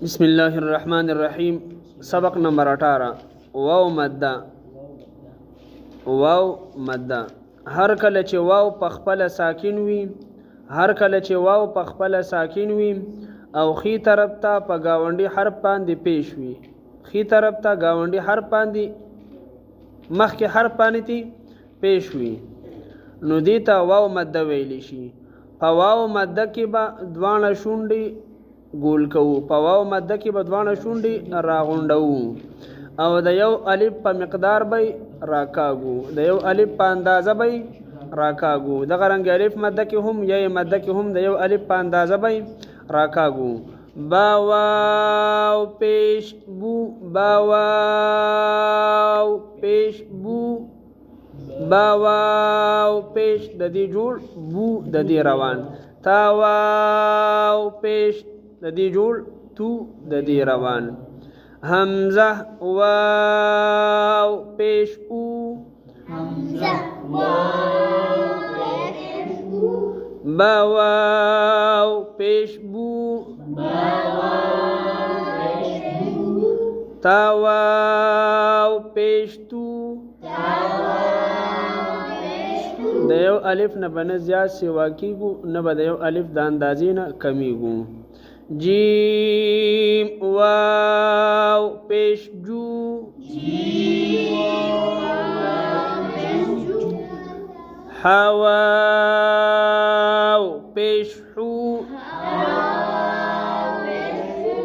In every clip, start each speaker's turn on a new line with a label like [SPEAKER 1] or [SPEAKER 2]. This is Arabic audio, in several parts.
[SPEAKER 1] بسم الله الرحمن الرحیم. سبق نمبر 18. واو مده. واو مده هر کله چې واو په خپل ساکن وي، هر کله چې واو په خپل ساکن وي او خي طرف ته په گاونډي حرف باندې پیش وي، خي طرف ته گاونډي حرف باندې مخکې حرف باندې پیش وي، نو دې ته واو مده ویل شي. په واو مده کې به دوانه شونډې ګول کوو، په واو مده کې به دوانه شونډې راغونډو او د یو الف په مقدار به راکاږو، د یو الف په اندازه به راکاږو. دغه رنګ الف مده کې هم یا مده کې هم د یو الف په اندازه به راکاږو. با واو پیش بو، با واو پیش بو، با واو پیش د دې جوړ، بو د دې روان، تا واو پیش د دې جوړ، تو د دې روان. حمزه واو پیش او،
[SPEAKER 2] حمزه واو پیش او،
[SPEAKER 1] با واو پیش بو،
[SPEAKER 2] با واو پیش بو،
[SPEAKER 1] تا واو پیش تو.
[SPEAKER 2] تا واو پیش تو.
[SPEAKER 1] د یو الف نه به نه زیات سوا کیږو، نه به د یو الف د اندازې نه کمیږو. جیم واو پیش جو،
[SPEAKER 2] جیم واو پیش جو،
[SPEAKER 1] حا واو پیش حو،
[SPEAKER 2] واو پیش حو،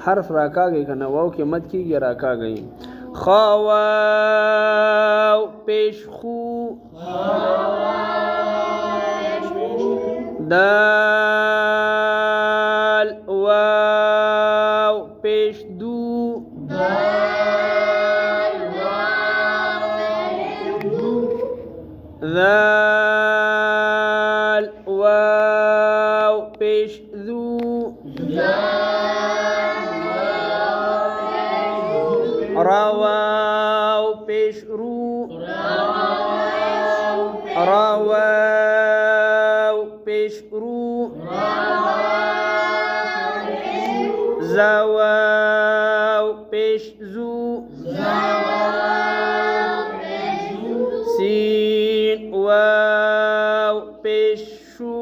[SPEAKER 1] حرف راکاږي کنه واو کې مد کیږي راکاږي. خا واو پیش خو، دال واو پیش دو،
[SPEAKER 2] دال واو پیش دو،
[SPEAKER 1] ذال واو پیش ذو،
[SPEAKER 2] دال واو پیش دو،
[SPEAKER 1] را واو پیش رو، را واو پیش رو، زا واو پیش زو، سین واو پیش شو،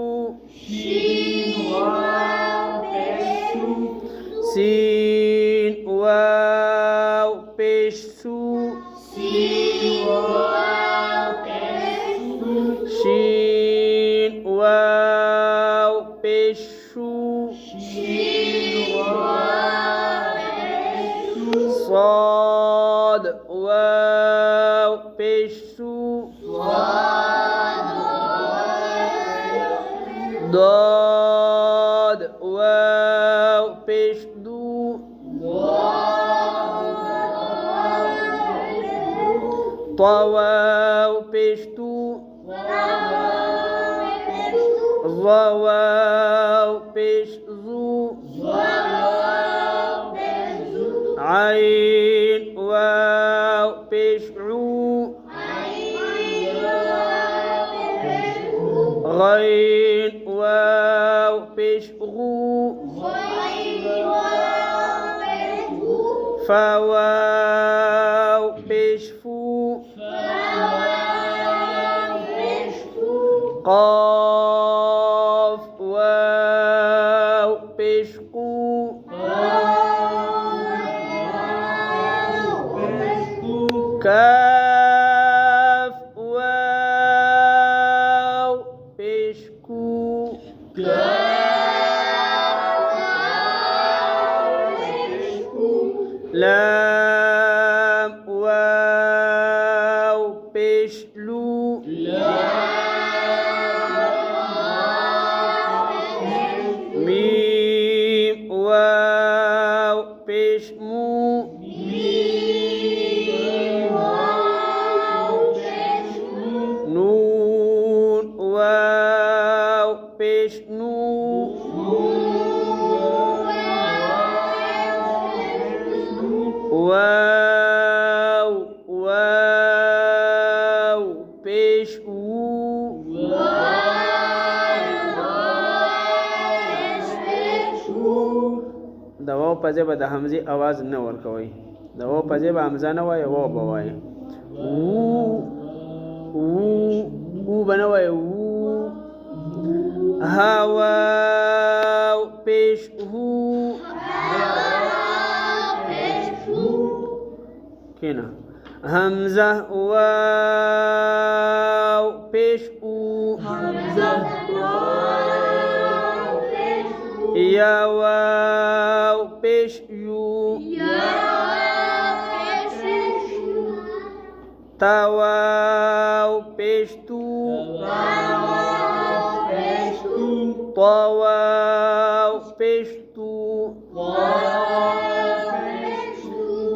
[SPEAKER 1] سین واو پیش سو، شین واو پیش شو، صاد واو پیش سو، ضاد واو پیش دو، طا واو پیش تو، ظا واو پیش ذو، عين واو پیش عو، غين واو پیش غو، فا واو پیش فو، قاف واو پیش قو، کاف واو پیش کو، لام واو پیش لو، میم واو پیش مو، نون واو پیش نو، د واو په ځای به د حمزې اواز نه ورکوئ د واو په ځای به حمزه نه وایي واو به وایي او به نه وایي ها واو پیش هو کینا حمزه واو پیش او یا واو پیش یو تا واو پیش تو طا واو پیش تو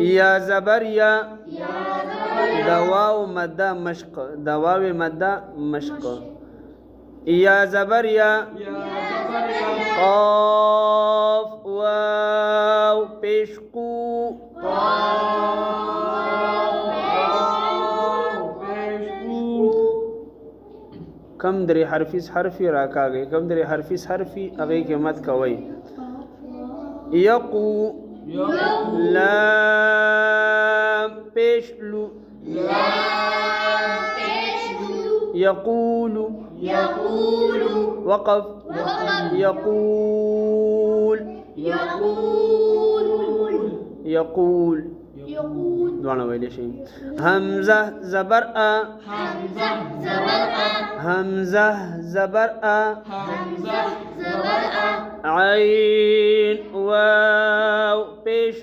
[SPEAKER 1] یا زبر یا د واو مده مشق د واو مده مشق یا زبر یا قاف واو پیش قو کم درې حرفی راکاږي کم درې حرفی هغه کې مت کوي یقو لام پیش لو يقول وقف يقول دوانه ویلې شي حمزه زبر ا حمزه زبر ا عين واو پیش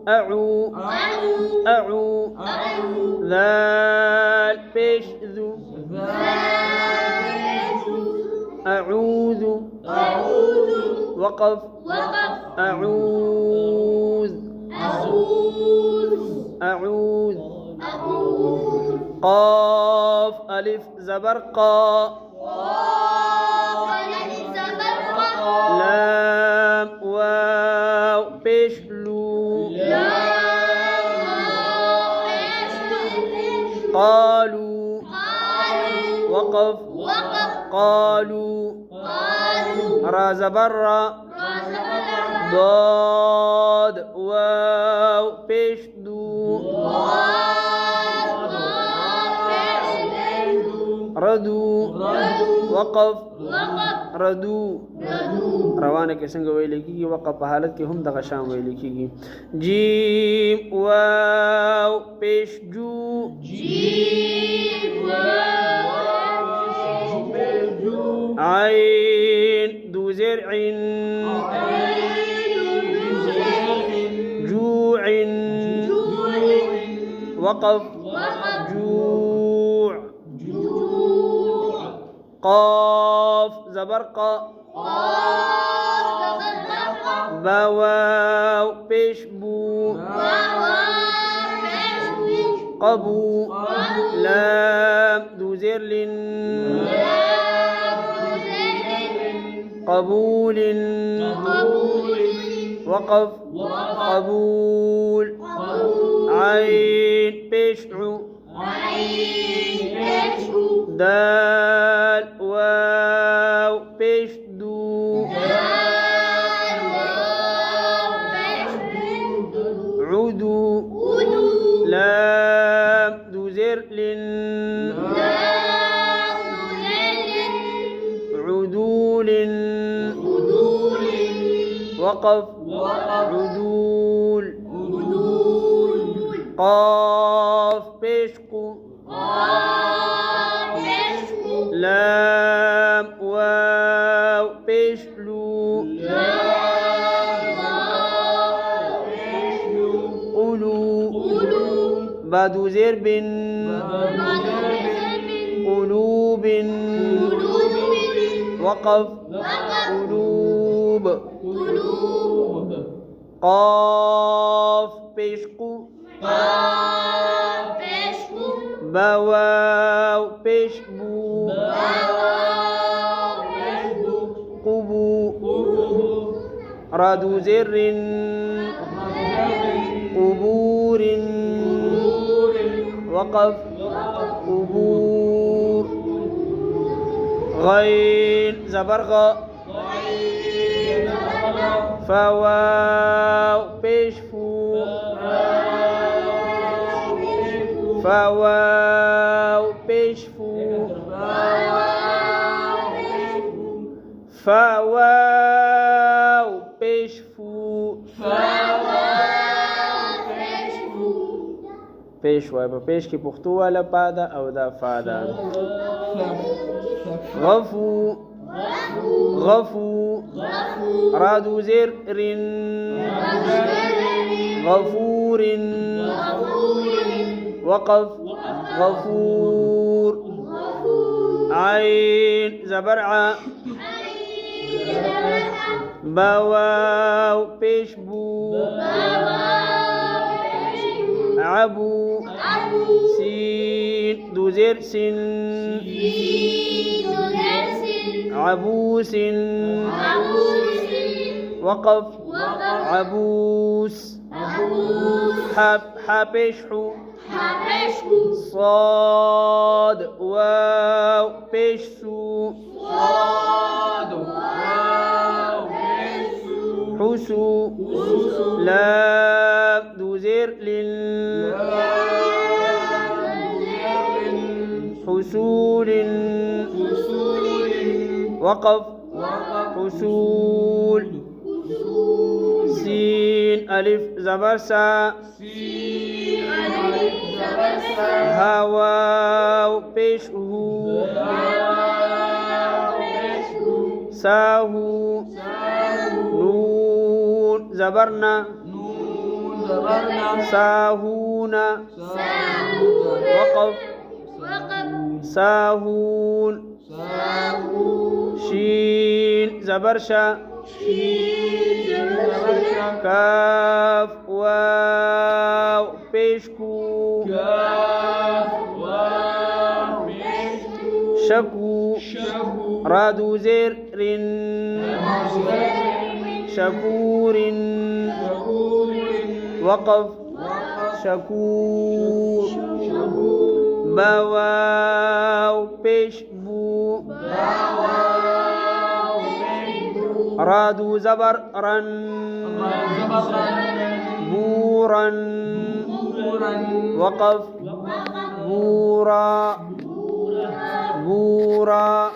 [SPEAKER 1] عو أعو ذال پیش ذو أعوذ وقف أعوذ قاف ألف زبر قا لام واو پیش لو قالوا وقف قالوا را زبر ضاد واو پیش دو ردو وقف ردو روانه کې څنګه ویل کېږي وقف په حالت کې هم دغه شان ویل کېږي جیم واو پیش جو عين دو زرع جوع وقف جوع قاف زبرقا بواو پیش بو قبو لام دو زرل قبول وقف قبول عين بشع دال واو بشدو عدو لام دو زرل عدول وقف عدول قاف بشقو لام واو بشلو قلو بادو زرب قلوب وقف قلوب قاف بشقو بواو بشبو قبو رادو زر قبور وقف قبور غين زبر غ فواو پیش فو فواو پیش فو فواو پیش فو پیش وای په پیش کې پښتو والا پادا او دا فادا غفو غفو رادو زر رن غفور وقف غفور عين زبرعة بواو بيشبو عبو سين دوزر سن عبوس وقف عبوس حبشحو صاد واو بيشسو حسو لام دوزر لل حسول وقف حسول سين ألف زبر سا هواو بيشه ساهو نون زبرنا ساهونا وقف ساهون شين زبرشا كاف واو بيشكو شكو رادو زر رن شكور وقف شكور بواو بيشبو رادو زبر رن بورا وقف بورا بورا